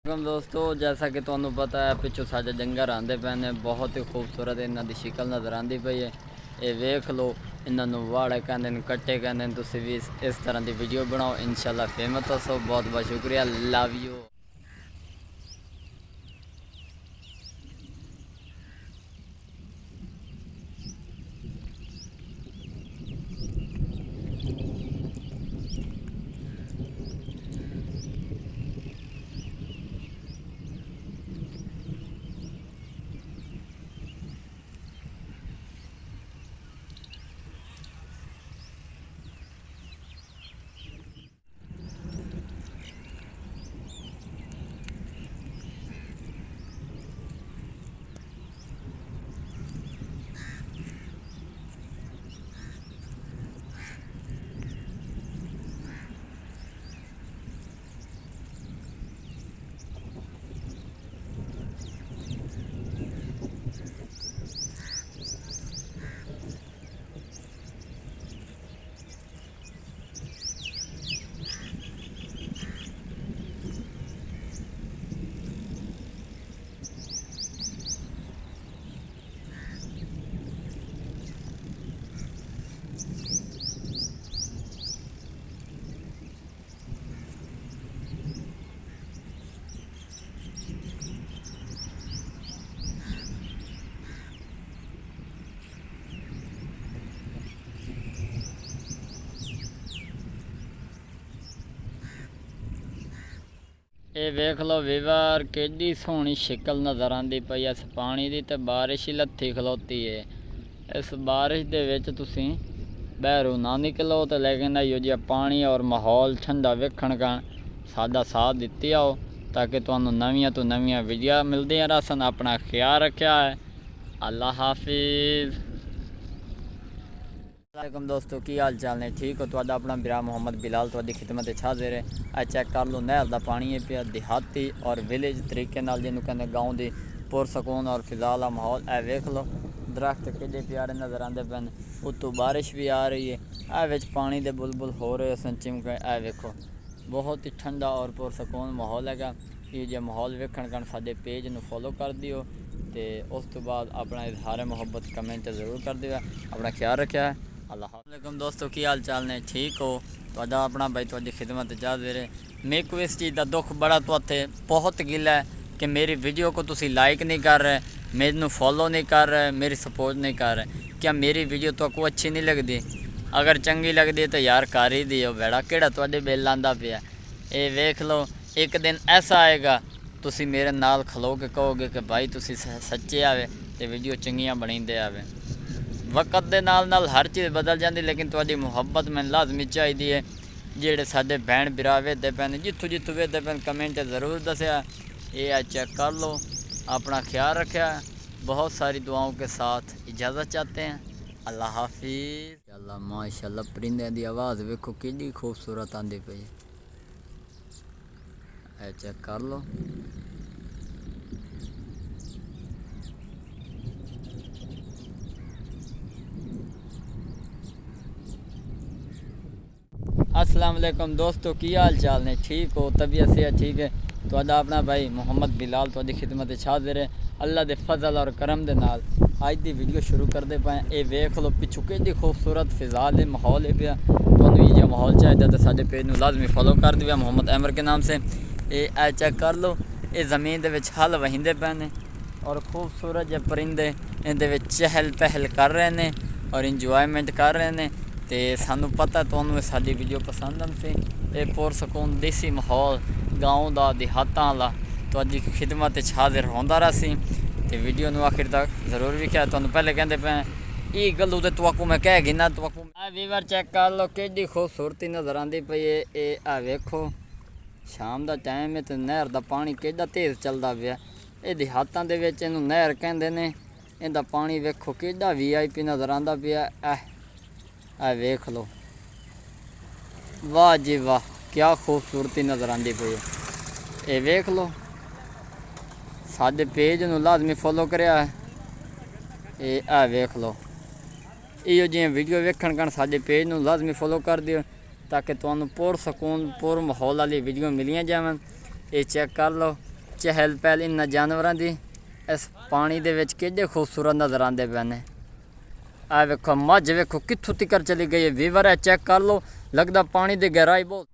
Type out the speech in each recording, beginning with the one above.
दोस्तों जैसा कि तुहानू पता है पिछों साडे डंगर आंदे पे ने बहुत ही खूबसूरत इन्हां दी शक्ल नज़र आती पई है। ये वेख लो इन्हों वाड़े कहते हैं कट्टे कहते हैं। तुसीं भी इस तरह की वीडियो बनाओ इंशाल्लाह फेमस हो। बहुत बहुत शुक्रिया। Love you. ये वेख लो वीवर केडी सोहनी शक्ल नज़र आती पई इस पानी की। तो बारिश ही लत्थी खलोती है। इस बारिश दे विच तुसीं बहरू ना निकलो तो लेकिन इहो जिहा पानी और माहौल ठंडा वेखण का साडा साथ दित्ती आओ ताकि तुहानू नवीं तो नवीं वीडियो मिलदियां रहसन। अपना ख्याल रखिया है। अल्लाह हाफिज़। वालेकुम दोस्तों की हाल चाल ने ठीक हो। तो अपना बिरा मोहम्मद बिलाल तो खिदमत हाजिर है। आ चेक कर लो नहर का पानी है पिया देहाती और विलेज तरीके जिन्होंने कहते गाँव की पुरसकून और फिजा वाला माहौल। ए वेख लो दरख्त कि प्यारे नज़र आते पे। उत्तों बारिश भी आ रही है। ए पानी के बुलबुल हो रहे सन चिमके। ए वेखो बहुत ही ठंडा और पुरसकून माहौल है। ये जो माहौल वेखण कारण साडे पेज में फॉलो कर दियो। तो उस तो बाद अपना इजहार मुहब्बत कमेंट ज़रूर कर दिया। अपना ख्याल रखा है। अल्लाह वालेकुम दोस्तों की हाल चाल ने ठीक हो। तो अपना भाई थोड़ी खिदमत हाजिर है। मेरे को इस चीज़ का दुख बड़ा तो बहुत गिला है कि मेरी वीडियो को तुसी लाइक नहीं कर रहे, मैनू फॉलो नहीं कर रहे, मेरी सपोर्ट नहीं कर रहे। क्या मेरी वीडियो तो को अच्छी नहीं लगती? अगर चंगी लगती तो यार कर ही दियो बेड़ा केड़ा तुहाडे बिल आंदा पिया। ये वेख लो एक दिन ऐसा आएगा तुसी मेरे नाल खलो के कहोगे कि भाई तुसी सच्चे आवे तो वीडियो चंगियां बनींदे आवे। वक्त के नाल हर चीज़ बदल जाती लेकिन तुहाडी मुहब्बत मैं लाजमी चाहिए है। जेड़े साडे भैन भरा वेदे पे जिथों जिथों वेदे पे कमेंट ज़रूर दसिया। ये चेक कर लो। अपना ख्याल रखा। बहुत सारी दुआओं के साथ इजाज़त चाहते हैं। अल्लाह हाफिज़। अल्लाह माशाल्लाह परिंदे की आवाज़ वेखो कि खूबसूरत आती पई है। चेक कर लो। अस्सलाम वालेकुम दोस्तों की हाल चाल ने ठीक हो। तबीयत से ठीक है। तो अपना भाई मोहम्मद बिलाल तो खिदमत हाजिर है। अल्लाह के फजल और करम के नाल अज की वीडियो शुरू करते पाए। ये वेख लो पिछू कि खूबसूरत फिजा दे माहौल है पिया। तो ये माहौल चाहिए तो साढ़े पेज में लाजमी फॉलो कर दिया मोहम्मद अमर के नाम से। ये चेक कर लो। ये ज़मीन के हल वहींदे पे ने और खूबसूरत जो परिंदे इहदे चहल पहल कर रहे हैं और इंजॉयमेंट कर रहे हैं। तो सानू पता तुहानू साडी वीडियो पसंद आती। ये पुरसकून देसी माहौल गाँव का देहातां वाला तो अज खिदमत हाजिर होंदा रहा सी। तो वीडियो नू आखिर तक जरूर भी क्या तुहानू पहले कहते पे ये गलू तो तुआकू मैं कह गिना तुआकू। वीवर चेक कर लो कि खूबसूरती नज़र आती पई है। ये वेखो शाम का टाइम है तो नहर का पानी कि तेज़ चलता पाया। ये देहातां दे विच इहनूं नहर कहंदे ने। इहदा पानी वेखो कि VIP नज़र आंदा पिया। वेख लो वाह जी वाह क्या खूबसूरती नज़र आती पई है। ये वेख लो साडे पेज नू लाजमी फॉलो करिया है। ये वेख लो इहो जिहियां वीडियो वेखण कारण साडे पेज नू लाजमी फॉलो कर दिओ ताकि तुहानू पुरसकून पुर माहौल वाली वीडियो मिलियां जावन। ये चेक कर लो चहल पहल इन जानवरों की इस पानी दे विच किहड़े खूबसूरत नज़र आते पे ने। आ वेखो मझ वेखो कित्थों तिकर चली गई है। वीवर है चेक कर लो, लगता पानी की गहराई बहुत।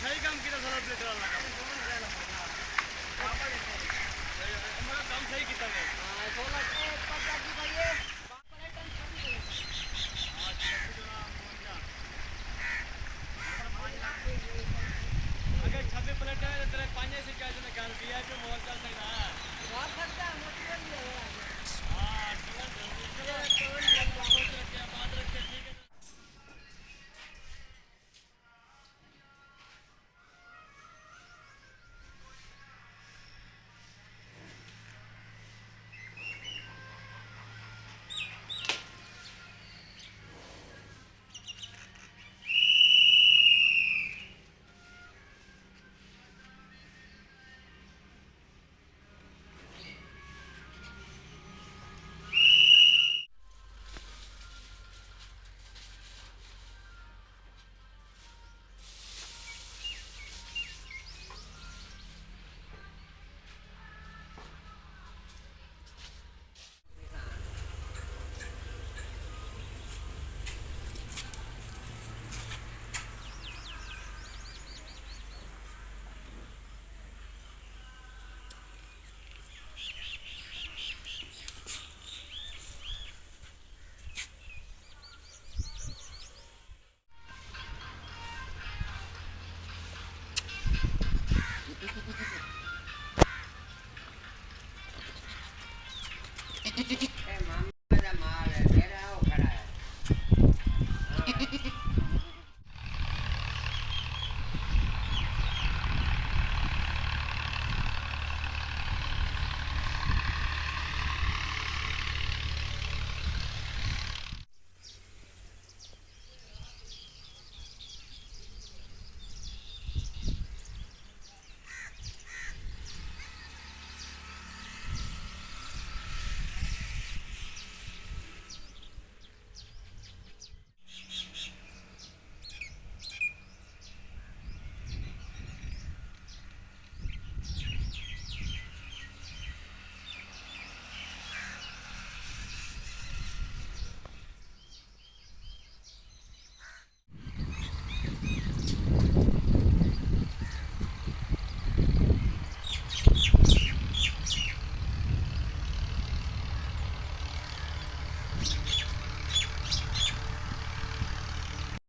ਸਹੀ ਕੰਮ ਕੀਤਾ ਸਾਰਾ ਪਲੇਟਰ ਵਾਲਾ ਕੰਮ ਸਹੀ ਕੀਤਾ ਮੈਂ। ਹਾਂ 16 ਪੱਕਾ ਕੀ ਭਾਈ